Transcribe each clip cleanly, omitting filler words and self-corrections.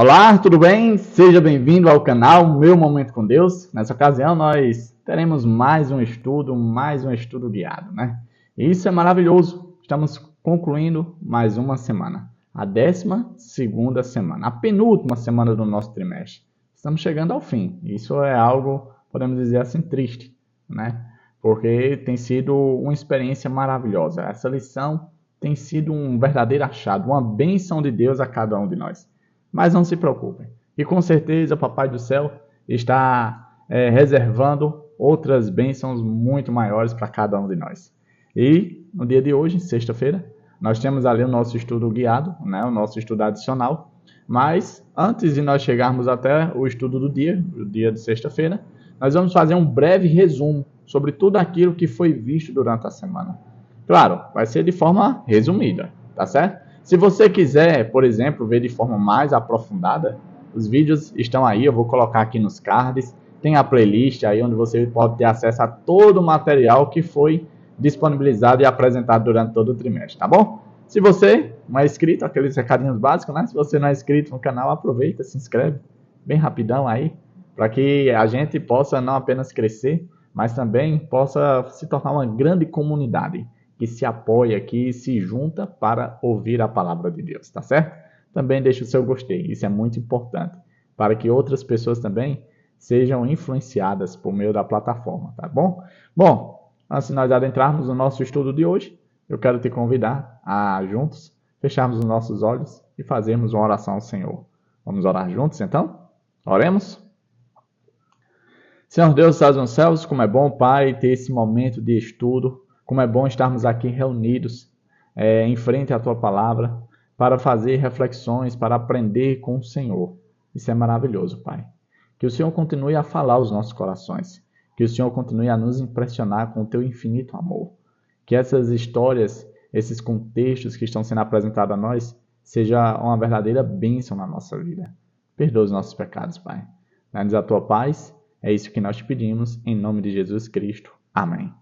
Olá, tudo bem? Seja bem-vindo ao canal Meu Momento com Deus. Nessa ocasião nós teremos mais um estudo guiado, né? E isso é maravilhoso. Estamos concluindo mais uma semana, a 12ª semana, a penúltima semana do nosso trimestre. Estamos chegando ao fim. Isso é algo, podemos dizer assim, triste, né? Porque tem sido uma experiência maravilhosa. Essa lição tem sido um verdadeiro achado, uma bênção de Deus a cada um de nós. Mas não se preocupem. E com certeza o Papai do Céu está reservando outras bênçãos muito maiores para cada um de nós. E no dia de hoje, sexta-feira, nós temos ali o nosso estudo guiado, né, o nosso estudo adicional. Mas antes de nós chegarmos até o estudo do dia, o dia de sexta-feira, nós vamos fazer um breve resumo sobre tudo aquilo que foi visto durante a semana. Claro, vai ser de forma resumida, tá certo? Se você quiser, por exemplo, ver de forma mais aprofundada, os vídeos estão aí, eu vou colocar aqui nos cards. Tem a playlist aí onde você pode ter acesso a todo o material que foi disponibilizado e apresentado durante todo o trimestre, tá bom? Se você não é inscrito, aqueles recadinhos básicos, né? Se você não é inscrito no canal, aproveita, se inscreve bem rapidão aí, para que a gente possa não apenas crescer, mas também possa se tornar uma grande comunidade que se apoia, que se junta para ouvir a palavra de Deus, tá certo? Também deixe o seu gostei, isso é muito importante, para que outras pessoas também sejam influenciadas por meio da plataforma, tá bom? Bom, antes de nós adentrarmos no nosso estudo de hoje, eu quero te convidar a juntos fecharmos os nossos olhos e fazermos uma oração ao Senhor. Vamos orar juntos então? Oremos? Senhor Deus, estás nos céus, como é bom, Pai, ter esse momento de estudo. Como é bom estarmos aqui reunidos em frente à Tua Palavra para fazer reflexões, para aprender com o Senhor. Isso é maravilhoso, Pai. Que o Senhor continue a falar aos nossos corações. Que o Senhor continue a nos impressionar com o Teu infinito amor. Que essas histórias, esses contextos que estão sendo apresentados a nós, seja uma verdadeira bênção na nossa vida. Perdoa os nossos pecados, Pai. Dá-nos a Tua paz. É isso que nós te pedimos, em nome de Jesus Cristo. Amém.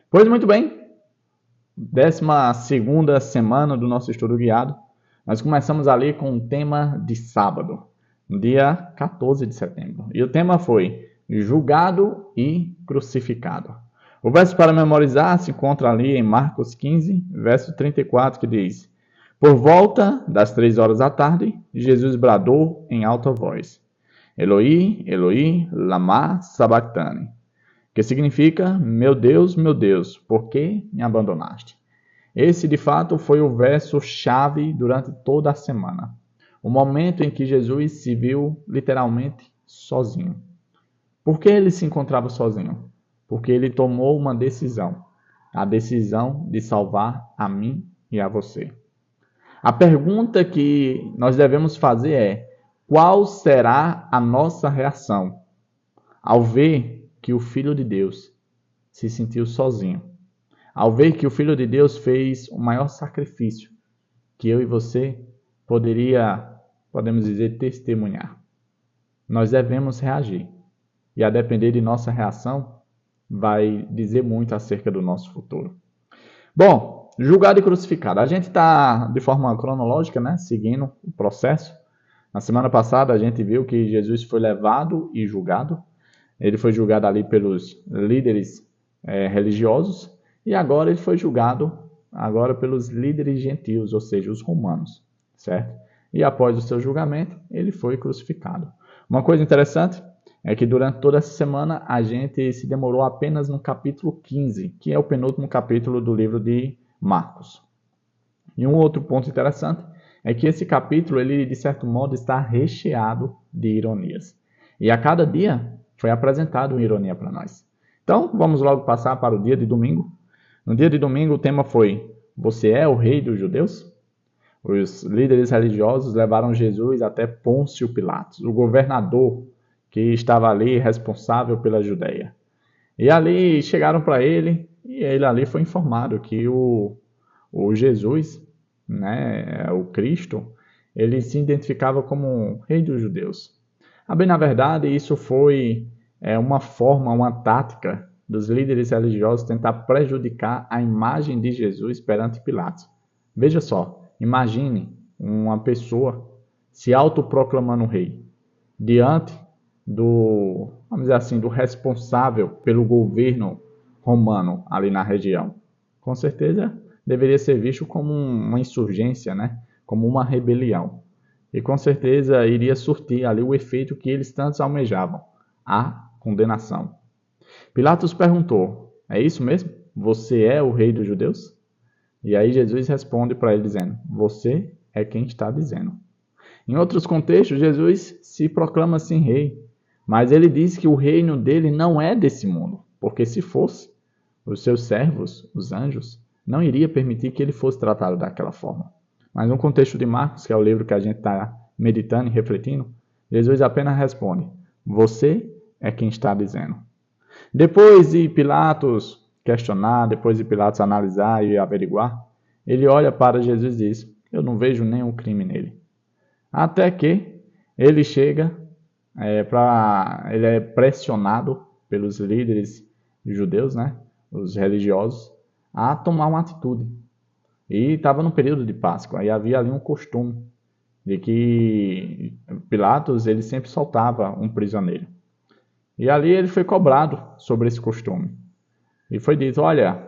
Pois muito bem, 12ª semana do nosso estudo guiado. Nós começamos ali com o tema de sábado, no dia 14 de setembro. E o tema foi julgado e crucificado. O verso para memorizar se encontra ali em Marcos 15, verso 34, que diz: Por volta das 3 horas da tarde, Jesus bradou em alta voz: Eloi, Eloi, lama sabachthani, que significa, meu Deus, por que me abandonaste? Esse, de fato, foi o verso-chave durante toda a semana. O momento em que Jesus se viu literalmente sozinho. Por que ele se encontrava sozinho? Porque ele tomou uma decisão. A decisão de salvar a mim e a você. A pergunta que nós devemos fazer é: qual será a nossa reação ao ver que o Filho de Deus se sentiu sozinho, ao ver que o Filho de Deus fez o maior sacrifício que eu e você podemos dizer, testemunhar? Nós devemos reagir. E a depender de nossa reação, vai dizer muito acerca do nosso futuro. Bom, julgado e crucificado. A gente está de forma cronológica, né, seguindo o processo. Na semana passada a gente viu que Jesus foi levado e julgado. Ele foi julgado ali pelos líderes religiosos e agora ele foi julgado pelos líderes gentios, ou seja, os romanos, certo? E após o seu julgamento, ele foi crucificado. Uma coisa interessante é que durante toda essa semana a gente se demorou apenas no capítulo 15, que é o penúltimo capítulo do livro de Marcos. E um outro ponto interessante é que esse capítulo, ele de certo modo está recheado de ironias. E a cada dia foi apresentado uma ironia para nós. Então, vamos logo passar para o dia de domingo. No dia de domingo, o tema foi: Você é o rei dos judeus? Os líderes religiosos levaram Jesus até Pôncio Pilatos, o governador que estava ali responsável pela Judéia. E ali chegaram para ele, e ele ali foi informado que o Jesus, né, o Cristo, ele se identificava como rei dos judeus. Bem, na verdade, isso foi uma forma, uma tática dos líderes religiosos tentar prejudicar a imagem de Jesus perante Pilatos. Veja só, imagine uma pessoa se autoproclamando rei, diante vamos dizer assim, do responsável pelo governo romano ali na região. Com certeza deveria ser visto como uma insurgência, né? Como uma rebelião. E com certeza iria surtir ali o efeito que eles tantos almejavam, a condenação. Pilatos perguntou: é isso mesmo? Você é o rei dos judeus? E aí Jesus responde para ele dizendo: você é quem está dizendo. Em outros contextos, Jesus se proclama assim rei, mas ele diz que o reino dele não é desse mundo, porque se fosse, os seus servos, os anjos, não iria permitir que ele fosse tratado daquela forma. Mas no contexto de Marcos, que é o livro que a gente está meditando e refletindo, Jesus apenas responde: você é quem está dizendo. Depois de Pilatos questionar, depois de Pilatos analisar e averiguar, ele olha para Jesus e diz: eu não vejo nenhum crime nele. Até que ele chega, ele é pressionado pelos líderes judeus, né, os religiosos, a tomar uma atitude. E estava no período de Páscoa, e havia ali um costume de que Pilatos ele sempre soltava um prisioneiro. E ali ele foi cobrado sobre esse costume. E foi dito: olha,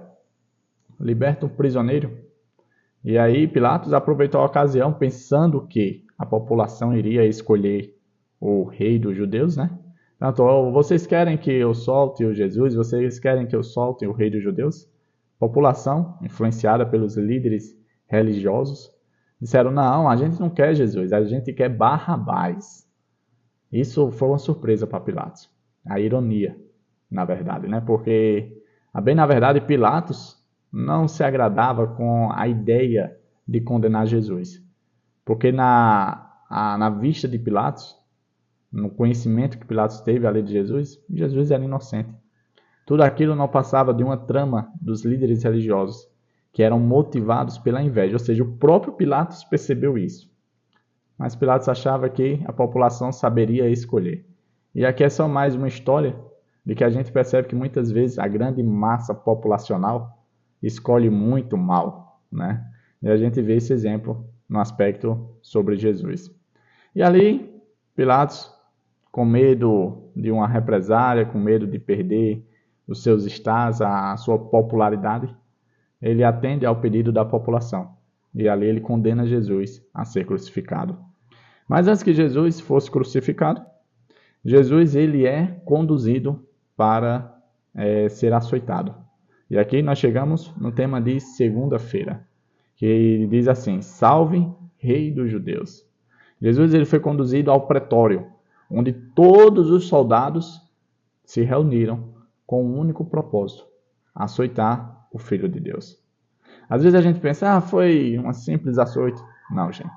liberta um prisioneiro. E aí Pilatos aproveitou a ocasião pensando que a população iria escolher o rei dos judeus, né? Então, vocês querem que eu solte o Jesus? Vocês querem que eu solte o rei dos judeus? A população, influenciada pelos líderes religiosos, disseram: não, a gente não quer Jesus, a gente quer Barrabás. Isso foi uma surpresa para Pilatos. A ironia, na verdade, né? Porque, bem na verdade, Pilatos não se agradava com a ideia de condenar Jesus. Porque na vista de Pilatos, no conhecimento que Pilatos teve ali de Jesus, Jesus era inocente. Tudo aquilo não passava de uma trama dos líderes religiosos, que eram motivados pela inveja. Ou seja, o próprio Pilatos percebeu isso. Mas Pilatos achava que a população saberia escolher. E aqui é só mais uma história de que a gente percebe que muitas vezes a grande massa populacional escolhe muito mal, né? E a gente vê esse exemplo no aspecto sobre Jesus. E ali, Pilatos, com medo de uma represália, com medo de perder os seus status, a sua popularidade, ele atende ao pedido da população. E ali ele condena Jesus a ser crucificado. Mas antes que Jesus fosse crucificado, Jesus ele é conduzido para ser açoitado. E aqui nós chegamos no tema de segunda-feira, que diz assim: salve, rei dos judeus. Jesus ele foi conduzido ao pretório, onde todos os soldados se reuniram com um único propósito: açoitar o Filho de Deus. Às vezes a gente pensa: foi uma simples açoite. Não, gente.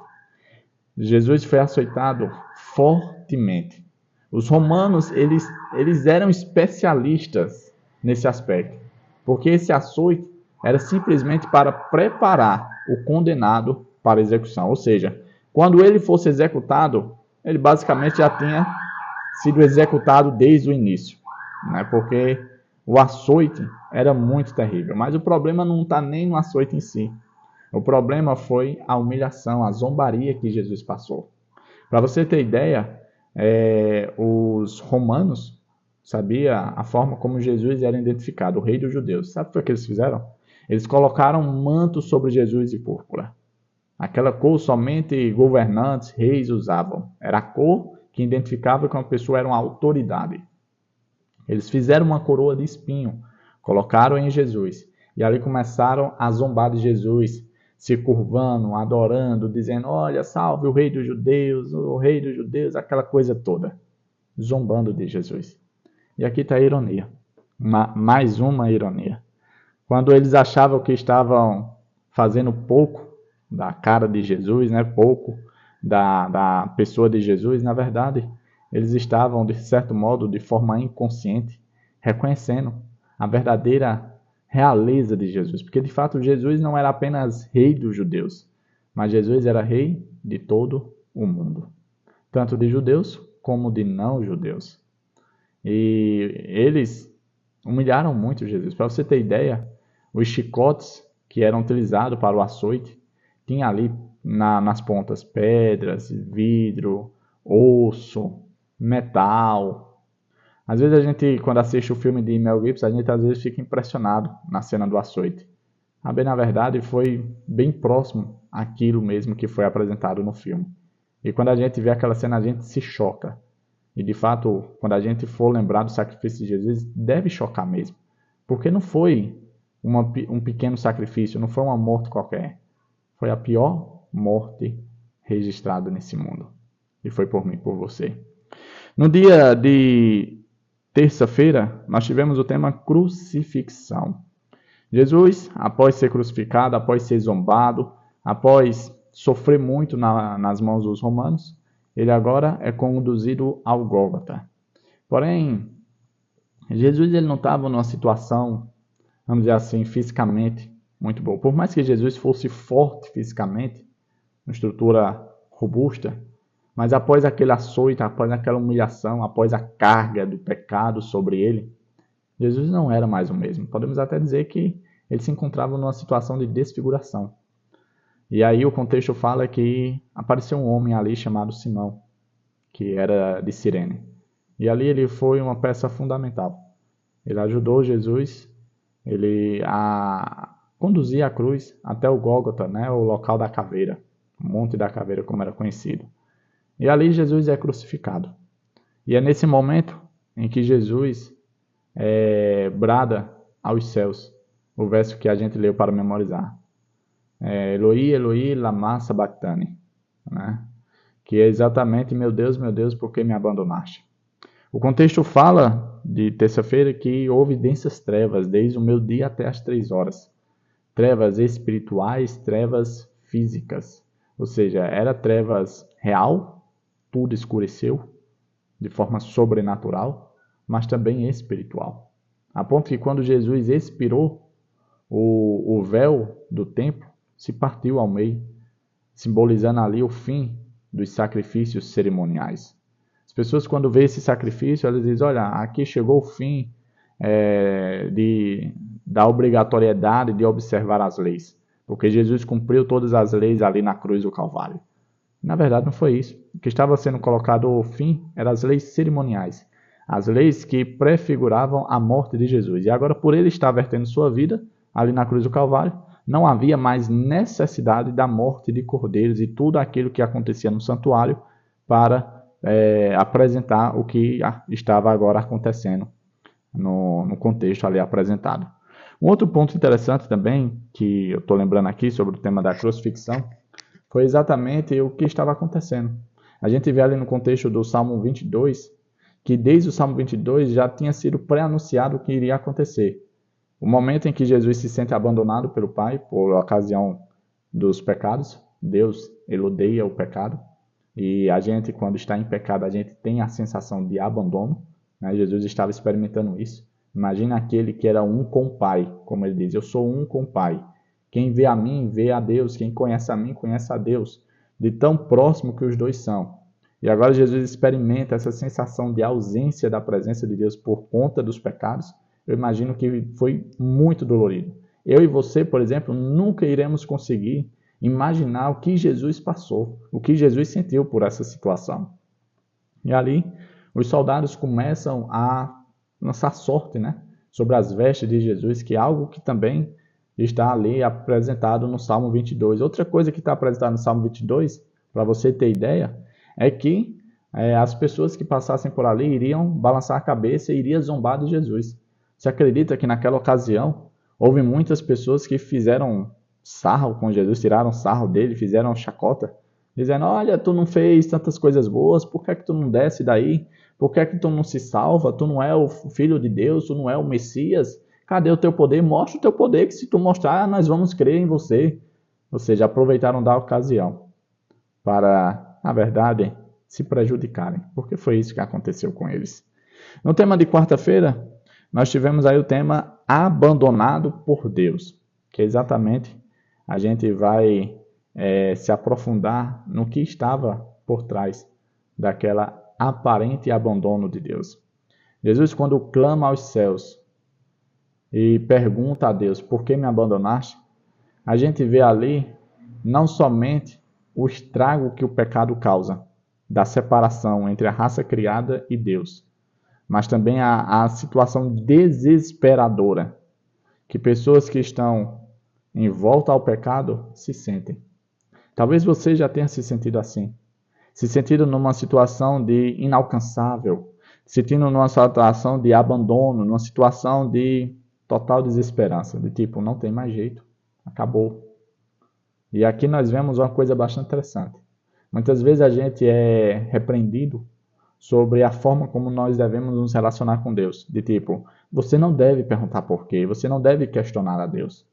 Jesus foi açoitado fortemente. Os romanos eles eram especialistas nesse aspecto, porque esse açoite era simplesmente para preparar o condenado para execução. Ou seja, quando ele fosse executado, ele basicamente já tinha sido executado desde o início, né? Porque o açoite era muito terrível. Mas o problema não está nem no açoite em si. O problema foi a humilhação, a zombaria que Jesus passou. Para você ter ideia, os romanos sabiam a forma como Jesus era identificado, o rei dos judeus. Sabe o que eles fizeram? Eles colocaram um manto sobre Jesus de púrpura. Aquela cor somente governantes, reis usavam. Era a cor que identificava que uma pessoa era uma autoridade. Eles fizeram uma coroa de espinho, colocaram em Jesus. E ali começaram a zombar de Jesus, se curvando, adorando, dizendo: olha, salve o rei dos judeus, aquela coisa toda. Zombando de Jesus. E aqui está a ironia. Mais uma ironia. Quando eles achavam que estavam fazendo pouco da cara de Jesus, né, pouco da pessoa de Jesus, na verdade, eles estavam, de certo modo, de forma inconsciente, reconhecendo a verdadeira realeza de Jesus. Porque, de fato, Jesus não era apenas rei dos judeus, mas Jesus era rei de todo o mundo. Tanto de judeus como de não-judeus. E eles humilharam muito Jesus. Para você ter ideia, os chicotes que eram utilizados para o açoite tinha ali nas pontas pedras, vidro, osso, metal. Às vezes a gente, quando assiste o filme de Mel Gibson, a gente às vezes fica impressionado na cena do açoite. Bem, na verdade, foi bem próximo àquilo mesmo que foi apresentado no filme. E quando a gente vê aquela cena, a gente se choca. E de fato, quando a gente for lembrar do sacrifício de Jesus, deve chocar mesmo. Porque não foi um pequeno sacrifício, não foi uma morte qualquer. Foi a pior morte registrada nesse mundo. E foi por mim, por você. No dia de terça-feira, nós tivemos o tema crucifixão. Jesus, após ser crucificado, após ser zombado, após sofrer muito nas mãos dos romanos, ele agora é conduzido ao Gólgota. Porém, Jesus ele não estava numa situação, vamos dizer assim, fisicamente muito boa. Por mais que Jesus fosse forte fisicamente, uma estrutura robusta, mas após aquele açoite, após aquela humilhação, após a carga do pecado sobre ele, Jesus não era mais o mesmo. Podemos até dizer que ele se encontrava numa situação de desfiguração. E aí o contexto fala que apareceu um homem ali chamado Simão, que era de Cirene. E ali ele foi uma peça fundamental. Ele ajudou Jesus a conduzir a cruz até o Gólgota, né, o local da caveira, o Monte da Caveira, como era conhecido. E ali Jesus é crucificado. E é nesse momento em que Jesus brada aos céus, o verso que a gente leu para memorizar. Eloi, Eloi, lama sabachthani, né? Que é exatamente, meu Deus, por que me abandonaste? O contexto fala de terça-feira que houve densas trevas, desde o meu dia até as 3 horas. Trevas espirituais, trevas físicas. Ou seja, era trevas real, tudo escureceu, de forma sobrenatural, mas também espiritual. A ponto que quando Jesus expirou, o véu do templo se partiu ao meio, simbolizando ali o fim dos sacrifícios cerimoniais. As pessoas, quando veem esse sacrifício, elas dizem, olha, aqui chegou o fim da obrigatoriedade de observar as leis, porque Jesus cumpriu todas as leis ali na cruz do Calvário. Na verdade, não foi isso. O que estava sendo colocado ao fim eram as leis cerimoniais, as leis que prefiguravam a morte de Jesus. E agora, por ele estar vertendo sua vida ali na cruz do Calvário, não havia mais necessidade da morte de cordeiros e tudo aquilo que acontecia no santuário para apresentar o que estava agora acontecendo no contexto ali apresentado. Um outro ponto interessante também, que eu estou lembrando aqui sobre o tema da crucifixão, foi exatamente o que estava acontecendo. A gente vê ali no contexto do Salmo 22, que desde o Salmo 22 já tinha sido pré-anunciado o que iria acontecer. O momento em que Jesus se sente abandonado pelo Pai por ocasião dos pecados. Deus, ele odeia o pecado. E a gente, quando está em pecado, a gente tem a sensação de abandono, né? Jesus estava experimentando isso. Imagina aquele que era um com o Pai, como ele diz, eu sou um com o Pai. Quem vê a mim, vê a Deus. Quem conhece a mim, conhece a Deus. De tão próximo que os dois são. E agora Jesus experimenta essa sensação de ausência da presença de Deus por conta dos pecados. Eu imagino que foi muito dolorido. Eu e você, por exemplo, nunca iremos conseguir imaginar o que Jesus passou, o que Jesus sentiu por essa situação. E ali, os soldados começam a lançar sorte, né, sobre as vestes de Jesus, que é algo que também está ali apresentado no Salmo 22. Outra coisa que está apresentada no Salmo 22, para você ter ideia, é que as pessoas que passassem por ali iriam balançar a cabeça e iriam zombar de Jesus. Você acredita que naquela ocasião houve muitas pessoas que fizeram sarro com Jesus, tiraram sarro dele, fizeram chacota, dizendo, olha, tu não fez tantas coisas boas, por que tu não desce daí? Por que tu não se salva? Tu não é o Filho de Deus, tu não é o Messias? Cadê o teu poder? Mostra o teu poder, que se tu mostrar, nós vamos crer em você. Ou seja, aproveitaram da ocasião para, na verdade, se prejudicarem, porque foi isso que aconteceu com eles. No tema de quarta-feira, nós tivemos aí o tema abandonado por Deus, que exatamente a gente vai se aprofundar no que estava por trás daquela aparente abandono de Deus. Jesus, quando clama aos céus e pergunta a Deus, por que me abandonaste? A gente vê ali não somente o estrago que o pecado causa, da separação entre a raça criada e Deus, mas também a situação desesperadora que pessoas que estão em volta ao pecado se sentem. Talvez você já tenha se sentido assim, se sentido numa situação de inalcançável, se sentindo numa situação de abandono, numa situação de total desesperança, de tipo, não tem mais jeito, acabou. E aqui nós vemos uma coisa bastante interessante. Muitas vezes a gente é repreendido sobre a forma como nós devemos nos relacionar com Deus. De tipo, você não deve perguntar por quê, você não deve questionar a Deus.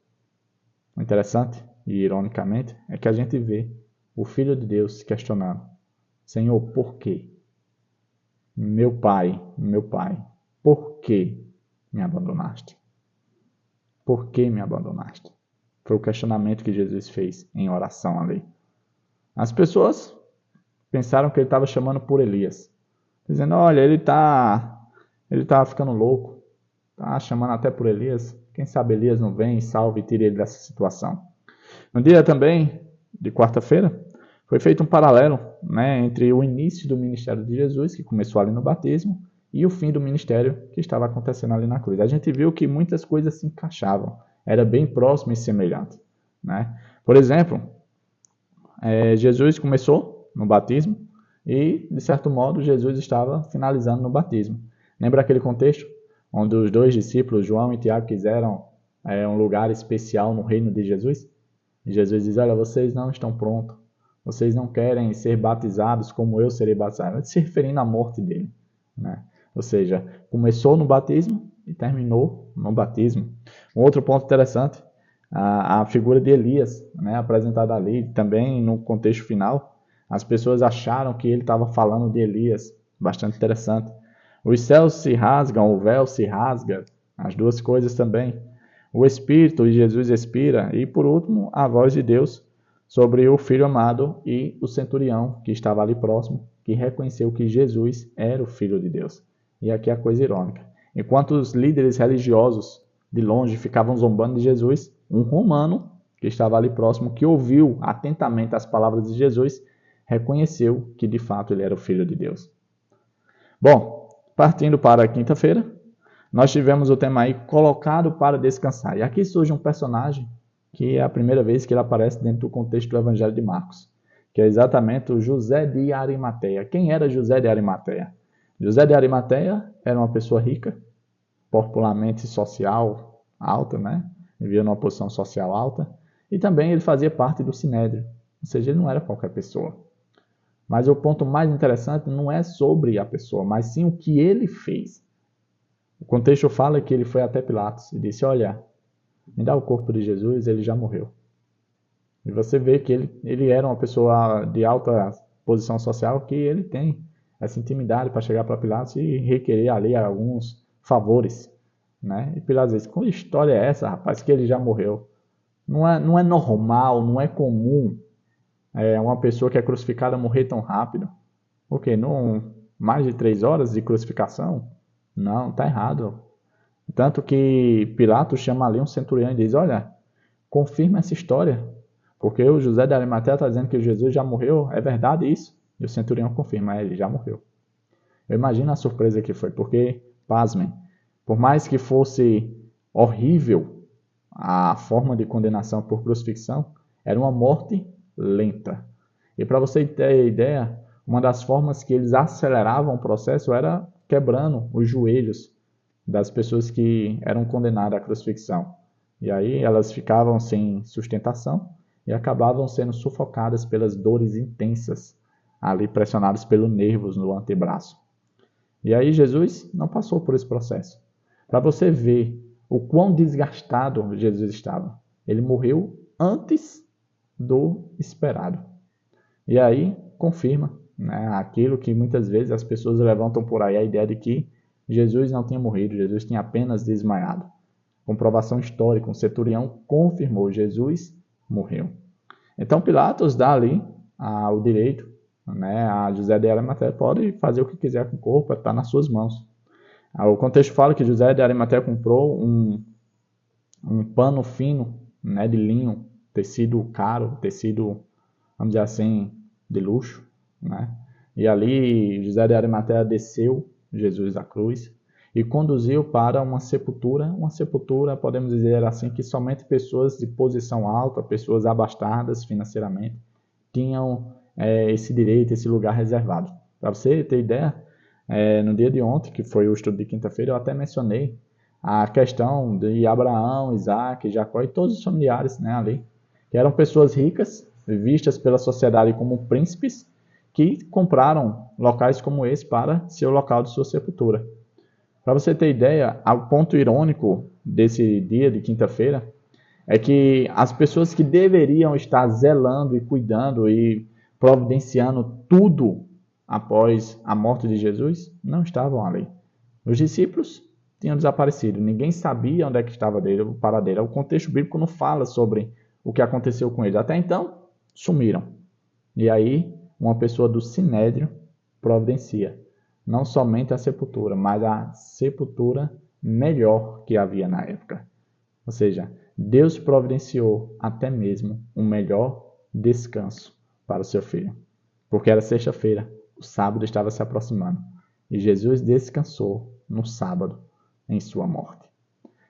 O interessante, e ironicamente, é que a gente vê o Filho de Deus se questionando. Senhor, por quê? Meu Pai, por que me abandonaste? Por que me abandonaste? Foi o questionamento que Jesus fez em oração ali. As pessoas pensaram que ele estava chamando por Elias, dizendo, olha, ele tá ficando louco, tá chamando até por Elias. Quem sabe Elias não vem, salve e tire ele dessa situação. No dia também de quarta-feira, foi feito um paralelo, né, entre o início do ministério de Jesus, que começou ali no batismo, e o fim do ministério que estava acontecendo ali na cruz. A gente viu que muitas coisas se encaixavam, era bem próximo e semelhante, né? Por exemplo, Jesus começou no batismo e, de certo modo, Jesus estava finalizando no batismo. Lembra aquele contexto onde os dois discípulos, João e Tiago, quiseram um lugar especial no reino de Jesus? E Jesus diz, olha, vocês não estão prontos, vocês não querem ser batizados como eu serei batizado, se referindo à morte dele, né? Ou seja, começou no batismo e terminou no batismo. Um outro ponto interessante, a figura de Elias, né, apresentada ali, também no contexto final, as pessoas acharam que ele estava falando de Elias, bastante interessante. Os céus se rasgam, o véu se rasga, as duas coisas também. O Espírito de Jesus expira, e por último, a voz de Deus sobre o Filho amado e o centurião que estava ali próximo, que reconheceu que Jesus era o Filho de Deus. E aqui é a coisa irônica. Enquanto os líderes religiosos de longe ficavam zombando de Jesus, um romano que estava ali próximo, que ouviu atentamente as palavras de Jesus, reconheceu que de fato ele era o Filho de Deus. Bom, partindo para a quinta-feira, nós tivemos o tema aí, colocado para descansar. E aqui surge um personagem que é a primeira vez que ele aparece dentro do contexto do Evangelho de Marcos, que é exatamente o José de Arimateia. Quem era José de Arimateia? José de Arimateia era uma pessoa rica, popularmente social alta, né? Vivia numa posição social alta, e também ele fazia parte do Sinédrio, ou seja, ele não era qualquer pessoa. Mas o ponto mais interessante não é sobre a pessoa, mas sim o que ele fez. O contexto fala que ele foi até Pilatos e disse, olha, me dá o corpo de Jesus, ele já morreu. E você vê que ele era uma pessoa de alta posição social, que ele tem essa intimidade para chegar para Pilatos e requerer ali alguns favores, né? E Pilatos diz, que história é essa, rapaz, que ele já morreu? Não é normal, não é comum uma pessoa que é crucificada morrer tão rápido. O quê? Não, mais de 3 horas de crucificação? Não, está errado. Tanto que Pilatos chama ali um centurião e diz, olha, confirma essa história, porque o José de Arimateia está dizendo que Jesus já morreu, é verdade isso? E o centurião confirma, ele já morreu. Eu imagino a surpresa que foi, porque, pasmem, por mais que fosse horrível a forma de condenação por crucifixão, era uma morte lenta. E para você ter ideia, uma das formas que eles aceleravam o processo era quebrando os joelhos das pessoas que eram condenadas à crucifixão. E aí elas ficavam sem sustentação e acabavam sendo sufocadas pelas dores intensas, ali pressionadas pelos nervos no antebraço. E aí Jesus não passou por esse processo. Para você ver o quão desgastado Jesus estava. Ele morreu antes do esperado. E aí confirma, né, aquilo que muitas vezes as pessoas levantam por aí, a ideia de que Jesus não tinha morrido, Jesus tinha apenas desmaiado. Comprovação histórica, um centurião confirmou, Jesus morreu. Então Pilatos dá ali o direito, né, a José de Arimateia, pode fazer o que quiser com o corpo, está nas suas mãos. O contexto fala que José de Arimateia comprou um pano fino, né, de linho, tecido caro, tecido vamos dizer assim, de luxo, né? E ali José de Arimateia desceu Jesus da cruz e conduziu para uma sepultura, podemos dizer assim, que somente pessoas de posição alta, pessoas abastadas financeiramente, tinham esse direito, esse lugar reservado. Para você ter ideia, no dia de ontem, que foi o estudo de quinta-feira, eu até mencionei a questão de Abraão, Isaac, Jacó e todos os familiares, né, ali, que eram pessoas ricas, vistas pela sociedade como príncipes, que compraram locais como esse para ser o local de sua sepultura. Para você ter ideia, o ponto irônico desse dia de quinta-feira é que as pessoas que deveriam estar zelando e cuidando e providenciando tudo após a morte de Jesus não estavam ali. Os discípulos tinham desaparecido, ninguém sabia onde é que estava o paradeiro. O contexto bíblico não fala sobre o que aconteceu com eles. Até então, sumiram. E aí, uma pessoa do Sinédrio providencia não somente a sepultura, mas a sepultura melhor que havia na época. Ou seja, Deus providenciou até mesmo um melhor descanso para o seu filho. Porque era sexta-feira, o sábado estava se aproximando. E Jesus descansou no sábado, em sua morte.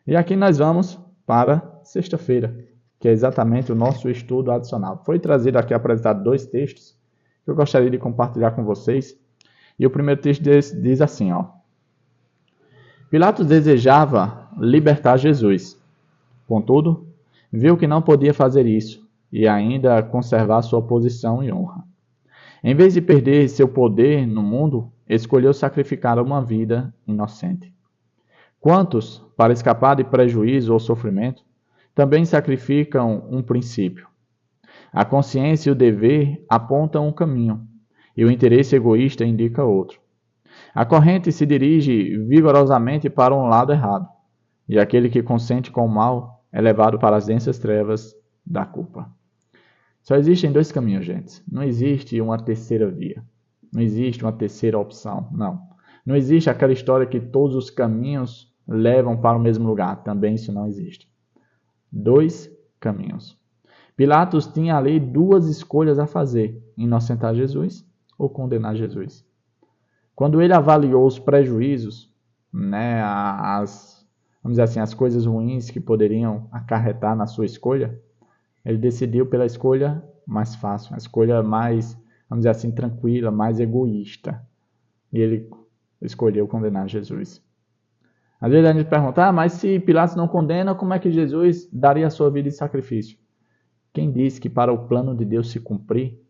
E aqui nós vamos para sexta-feira, que é exatamente o nosso estudo adicional. Foi trazido aqui apresentado 2 textos que eu gostaria de compartilhar com vocês. E o primeiro texto diz assim, ó. Pilatos desejava libertar Jesus. Contudo, viu que não podia fazer isso e ainda conservar sua posição e honra. Em vez de perder seu poder no mundo, escolheu sacrificar uma vida inocente. Quantos, para escapar de prejuízo ou sofrimento, também sacrificam um princípio? A consciência e o dever apontam um caminho, e o interesse egoísta indica outro. A corrente se dirige vigorosamente para um lado errado, e aquele que consente com o mal é levado para as densas trevas da culpa. Só existem 2 caminhos, gente. Não existe uma terceira via. Não existe uma terceira opção, não. Não existe aquela história que todos os caminhos levam para o mesmo lugar. Também isso não existe. 2 caminhos. Pilatos tinha ali 2 escolhas a fazer: inocentar Jesus ou condenar Jesus. Quando ele avaliou os prejuízos, né, vamos dizer assim, as coisas ruins que poderiam acarretar na sua escolha, ele decidiu pela escolha mais fácil, a escolha mais, vamos dizer assim, tranquila, mais egoísta. E ele escolheu condenar Jesus. Às vezes a gente pergunta, mas se Pilatos não condena, como é que Jesus daria a sua vida em sacrifício? Quem disse que para o plano de Deus se cumprir,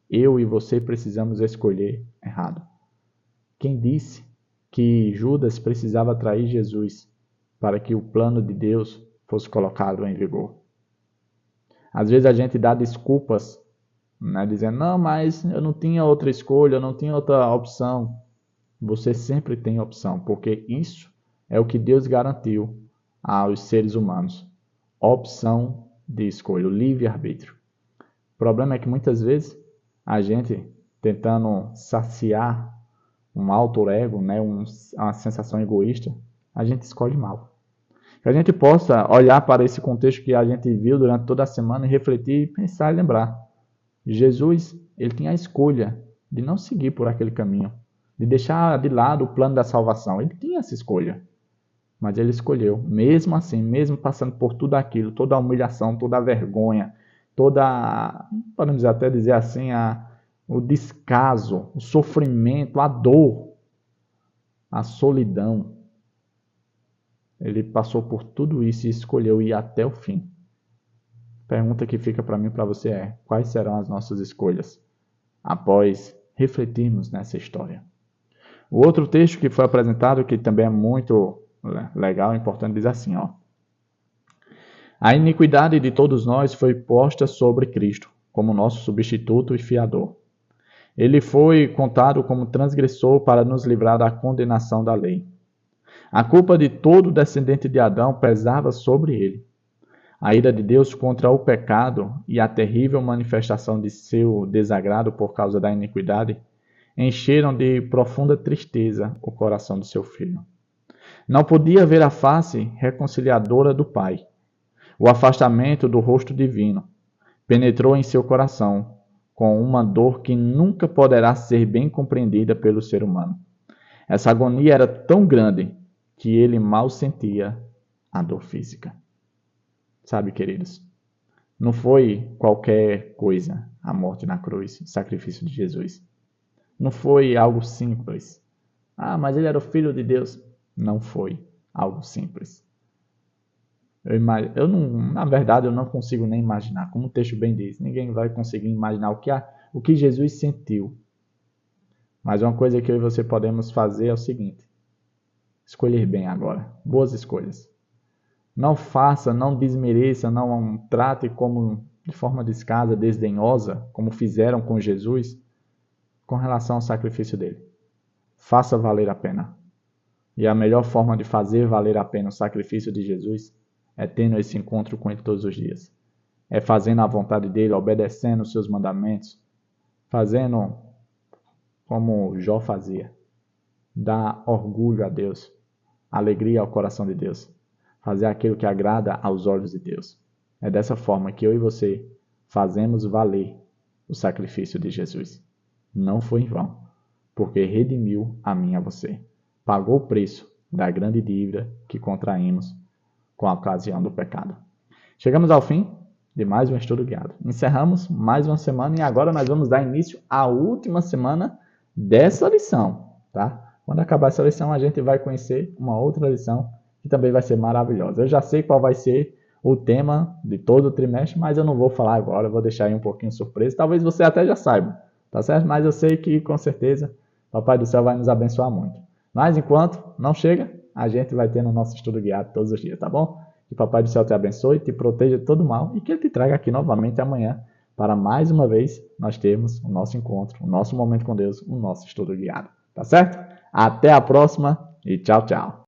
eu e você precisamos escolher errado? Quem disse que Judas precisava trair Jesus para que o plano de Deus fosse colocado em vigor? Às vezes a gente dá desculpas, né, dizendo, não, mas eu não tinha outra escolha, eu não tinha outra opção. Você sempre tem opção, porque isso é o que Deus garantiu aos seres humanos. Opção de escolha, o livre-arbítrio. O problema é que muitas vezes a gente, tentando saciar um alter ego, né, uma sensação egoísta, a gente escolhe mal. Que a gente possa olhar para esse contexto que a gente viu durante toda a semana e refletir, pensar e lembrar. Jesus, ele tinha a escolha de não seguir por aquele caminho, de deixar de lado o plano da salvação. Ele tinha essa escolha, mas ele escolheu, mesmo assim, mesmo passando por tudo aquilo, toda a humilhação, toda a vergonha, podemos até dizer assim, o descaso, o sofrimento, a dor, a solidão. Ele passou por tudo isso e escolheu ir até o fim. A pergunta que fica para mim e para você é: quais serão as nossas escolhas após refletirmos nessa história? O outro texto que foi apresentado, que também é muito legal e importante, diz assim, ó. A iniquidade de todos nós foi posta sobre Cristo, como nosso substituto e fiador. Ele foi contado como transgressor para nos livrar da condenação da lei. A culpa de todo descendente de Adão pesava sobre ele. A ira de Deus contra o pecado e a terrível manifestação de seu desagrado por causa da iniquidade encheram de profunda tristeza o coração do seu filho. Não podia ver a face reconciliadora do Pai. O afastamento do rosto divino penetrou em seu coração, com uma dor que nunca poderá ser bem compreendida pelo ser humano. Essa agonia era tão grande que ele mal sentia a dor física. Sabe, queridos, não foi qualquer coisa a morte na cruz, o sacrifício de Jesus. Não foi algo simples. Ah, mas ele era o Filho de Deus. Não foi algo simples. Na verdade, eu não consigo nem imaginar. Como o texto bem diz, ninguém vai conseguir imaginar o que Jesus sentiu. Mas uma coisa que eu e você podemos fazer é o seguinte: escolher bem agora. Boas escolhas. Não faça, não desmereça, não trate como de forma descasa, desdenhosa, como fizeram com Jesus, com relação ao sacrifício dele. Faça valer a pena. E a melhor forma de fazer valer a pena o sacrifício de Jesus é tendo esse encontro com ele todos os dias. É fazendo a vontade dele, obedecendo os seus mandamentos, fazendo como Jó fazia. Dar orgulho a Deus, alegria ao coração de Deus. Fazer aquilo que agrada aos olhos de Deus. É dessa forma que eu e você fazemos valer o sacrifício de Jesus. Não foi em vão, porque redimiu a mim e a você. Pagou o preço da grande dívida que contraímos com a ocasião do pecado. Chegamos ao fim de mais um estudo guiado. Encerramos mais uma semana e agora nós vamos dar início à última semana dessa lição, tá? Quando acabar essa lição, a gente vai conhecer uma outra lição que também vai ser maravilhosa. Eu já sei qual vai ser o tema de todo o trimestre, mas eu não vou falar agora, eu vou deixar aí um pouquinho surpresa. Talvez você até já saiba, tá certo? Mas eu sei que com certeza o Papai do Céu vai nos abençoar muito. Mas enquanto não chega, a gente vai ter no nosso estudo guiado todos os dias, tá bom? Que o Papai do Céu te abençoe, te proteja de todo mal e que Ele te traga aqui novamente amanhã para mais uma vez nós termos o nosso encontro, o nosso momento com Deus, o nosso estudo guiado, tá certo? Até a próxima e tchau, tchau.